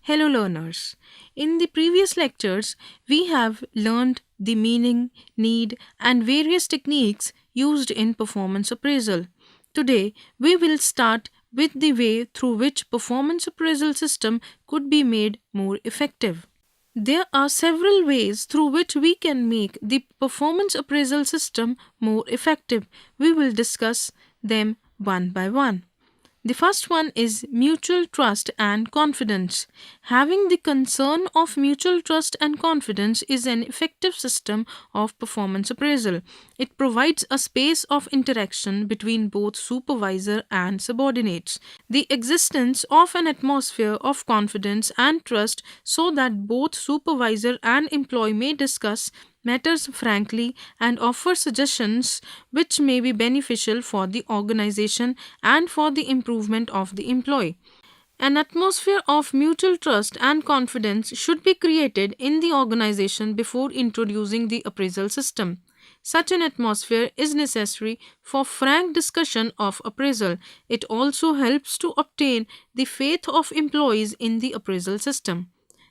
Hello, learners. In the previous lectures, we have learned the meaning, need, and various techniques used in performance appraisal. Today, we will start with the way through which performance appraisal system could be made more effective. There are several ways through which we can make the performance appraisal system more effective. We will discuss them one by one. The first one is mutual trust and confidence. Having the concern of mutual trust and confidence is an effective system of performance appraisal. It provides a space of interaction between both supervisor and subordinates. The existence of an atmosphere of confidence and trust so that both supervisor and employee may discuss matters frankly and offer suggestions which may be beneficial for the organization and for the improvement of the employee. An atmosphere of mutual trust and confidence should be created in the organization before introducing the appraisal system. Such an atmosphere is necessary for frank discussion of appraisal. It also helps to obtain the faith of employees in the appraisal system.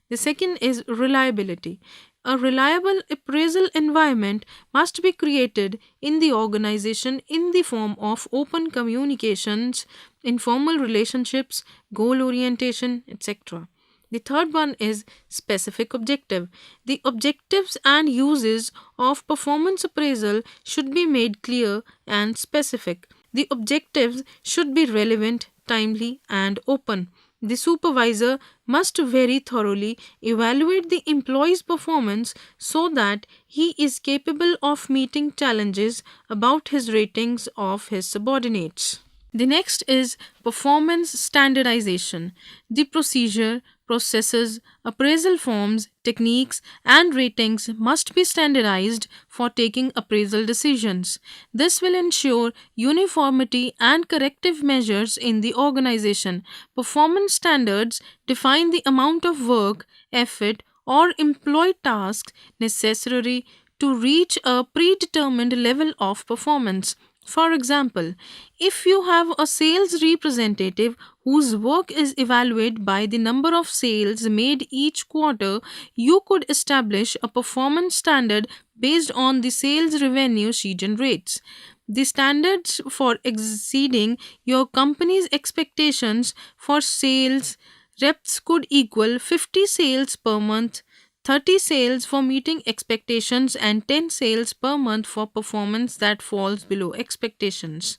The second is reliability. A reliable appraisal environment must be created in the organization in the form of open communications, informal relationships, goal orientation, etc. The third one is specific objective. The objectives and uses of performance appraisal should be made clear and specific. The objectives should be relevant, timely, and open. The supervisor must very thoroughly evaluate the employee's performance so that he is capable of meeting challenges about his ratings of his subordinates. The next is performance standardization. The procedure, processes, appraisal forms, techniques, and ratings must be standardized for taking appraisal decisions. This will ensure uniformity and corrective measures in the organization. Performance standards define the amount of work, effort, or employee tasks necessary to reach a predetermined level of performance. For example, if you have a sales representative whose work is evaluated by the number of sales made each quarter, you could establish a performance standard based on the sales revenue she generates. The standards for exceeding your company's expectations for sales reps could equal 50 sales per month, 30 sales for meeting expectations, and 10 sales per month for performance that falls below expectations.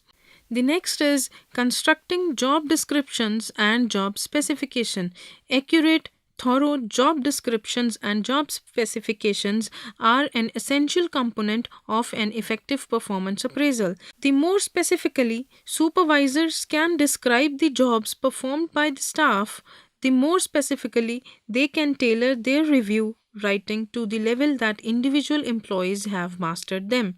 The next is constructing job descriptions and job specification. Accurate, thorough job descriptions and job specifications are an essential component of an effective performance appraisal. The more specifically supervisors can describe the jobs performed by the staff, the more specifically they can tailor their review writing to the level that individual employees have mastered them.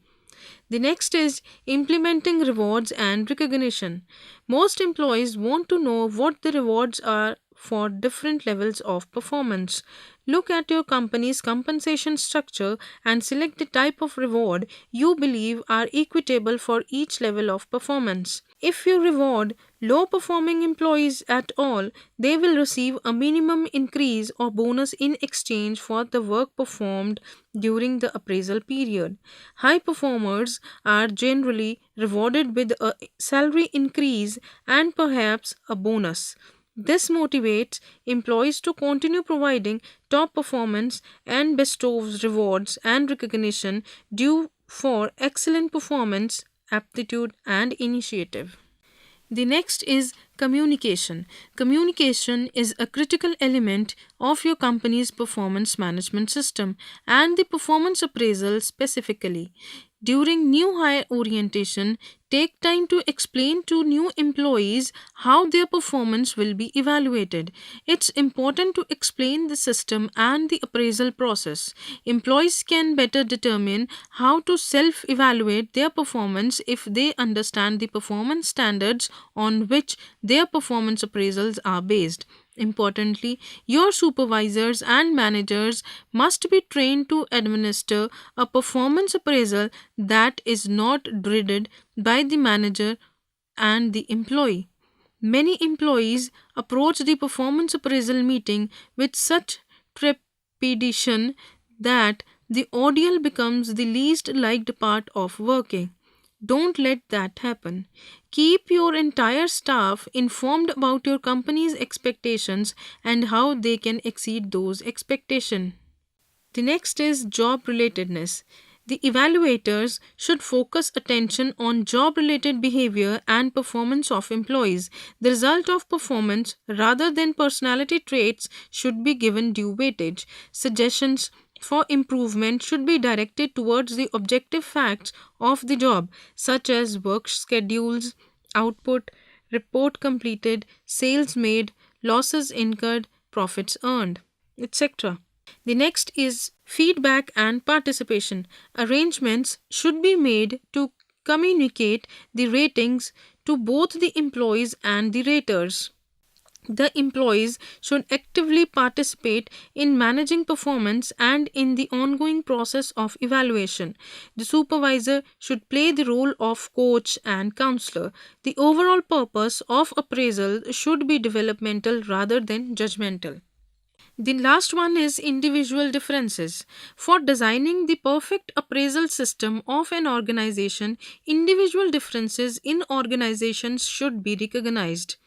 The next is implementing rewards and recognition. Most employees want to know what the rewards are for different levels of performance. Look at your company's compensation structure and select the type of reward you believe are equitable for each level of performance. If you reward low performing employees at all, they will receive a minimum increase or bonus in exchange for the work performed during the appraisal period. High performers are generally rewarded with a salary increase and perhaps a bonus. This motivates employees to continue providing top performance and bestows rewards and recognition due for excellent performance, aptitude, and initiative. The next is communication. Communication is a critical element of your company's performance management system and the performance appraisal specifically. During new hire orientation, take time to explain to new employees how their performance will be evaluated. It's important to explain the system and the appraisal process. Employees can better determine how to self evaluate their performance if they understand the performance standards on which their performance appraisals are based. Importantly, your supervisors and managers must be trained to administer a performance appraisal that is not dreaded by the manager and the employee. Many employees approach the performance appraisal meeting with such trepidation that the ordeal becomes the least liked part of working. Don't let that happen. Keep your entire staff informed about your company's expectations and how they can exceed those expectations. The next is job relatedness. The evaluators should focus attention on job related behavior and performance of employees. The result of performance rather than personality traits should be given due weightage. Suggestions for improvement should be directed towards the objective facts of the job, such as work schedules, output, report completed, sales made, losses incurred, profits earned, etc. The next is feedback and participation. Arrangements should be made to communicate the ratings to both the employees and the raters. The employees should actively participate in managing performance and in the ongoing process of evaluation. The supervisor should play the role of coach and counselor. The overall purpose of appraisal should be developmental rather than judgmental. The last one is individual differences. For designing the perfect appraisal system of an organization, individual differences in organizations should be recognized.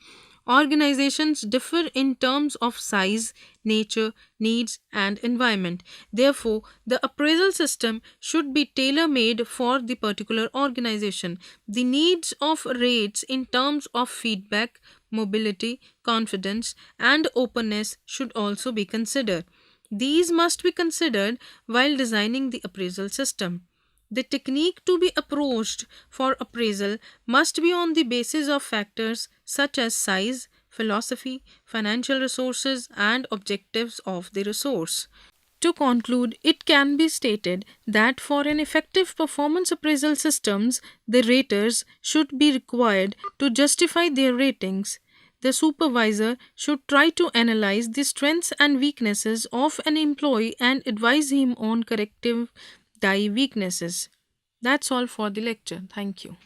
Organizations differ in terms of size, nature, needs, and environment. Therefore, the appraisal system should be tailor made for the particular organization. The needs of rates in terms of feedback, mobility, confidence, and openness should also be considered. These must be considered while designing the appraisal system. The technique to be approached for appraisal must be on the basis of factors such as size, philosophy, financial resources, and objectives of the resource. To conclude, it can be stated that for an effective performance appraisal systems, the raters should be required to justify their ratings. The supervisor should try to analyze the strengths and weaknesses of an employee and advise him on corrective die weaknesses. That's all for the lecture. Thank you.